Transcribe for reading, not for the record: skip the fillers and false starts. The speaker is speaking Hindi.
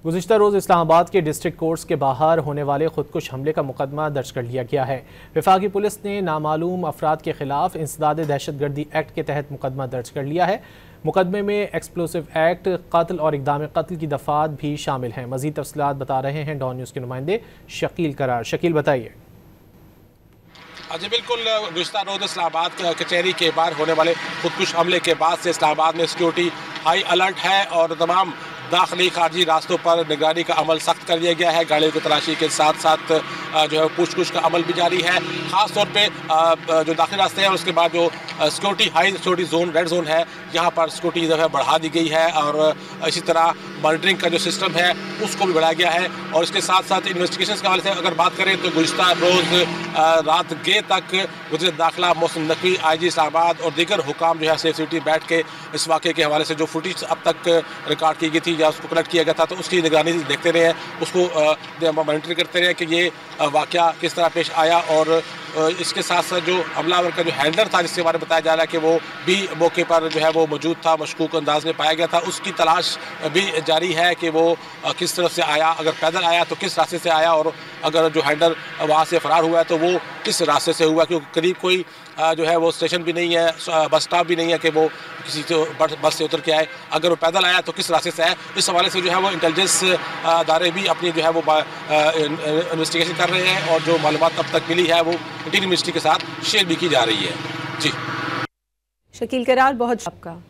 गुज़िश्ता रोज़ इस्लामाबाद के डिस्ट्रिक्ट कोर्ट्स के बाहर होने वाले खुदकुश हमले का मुकदमा दर्ज कर लिया गया है। वफाकी पुलिस ने नामालूम अफराद के खिलाफ इंसदाद दहशतगर्दी एक्ट के तहत मुकदमा दर्ज कर लिया है। मुकदमे में एक्सप्लोसिव एक्ट, कत्ल और इक़दाम कत्ल की दफ़ात भी शामिल हैं। मज़ीद तफसीलात बता रहे हैं डॉन न्यूज़ के नुमाइंदे शकील करार। शकील, बताइए। जी बिल्कुल, गुज़िश्ता रोज़ इस्लामाबाद कचहरी के बाहर होने वाले खुदकुश हमले के बाद से इस्लामाबाद में सिक्योरिटी हाई अलर्ट है और तमाम दाखिली खारजी रास्तों पर निगरानी का अमल सख्त कर दिया गया है। गाड़ियों की तलाशी के साथ साथ जो है पूछ का अमल भी जारी है। ख़ास तौर पे जो दाखिली रास्ते हैं उसके बाद जो security high security zone, red zone है, यहाँ पर सिक्योरिटी जो है बढ़ा दी गई है और इसी तरह मॉनिटरिंग का जो सिस्टम है उसको भी बढ़ाया गया है। और इसके साथ साथ इन्वेस्टिगेशन के हवाले से अगर बात करें तो गुज़िश्ता रोज़ रात गे तक वज़ीर दाखिला मोहसिन नकवी, IG इस्लामाबाद और दीगर हुकाम जो है सेफ सिटी बैठ के इस वाक़े के हवाले से जो फुटेज अब तक रिकॉर्ड की गई थी या उसको कलेक्ट किया गया था तो उसकी निगरानी देखते रहे हैं, उसको मॉनिटर करते रहे कि ये वाक़या किस तरह पेश आया। और इसके साथ साथ जो हमलावर का जो हैंडलर था जिसके बारे में बताया जा रहा है कि वो भी मौके पर जो है वो मौजूद था, मशकूक अंदाज में पाया गया था, उसकी तलाश भी जारी है कि वो किस तरफ से आया, अगर पैदल आया तो किस रास्ते से आया और अगर जो हैंडलर वहाँ से फ़रार हुआ है तो वो किस रास्ते से हुआ, क्योंकि करीब कोई जो है वो स्टेशन भी नहीं है, बस स्टॉप भी नहीं है कि वो किसी से बस से उतर के आए। अगर वो पैदल आया तो किस रास्ते से आया, इस हवाले से जो है वो इंटेलिजेंस अदारे भी अपनी जो है वो इन्वेस्टिगेशन कर रहे हैं और जो मालूमात अब तक मिली है वो इंटीरियर मिनिस्ट्री के साथ शेयर भी की जा रही है। जी शकील करार, बहुत आपका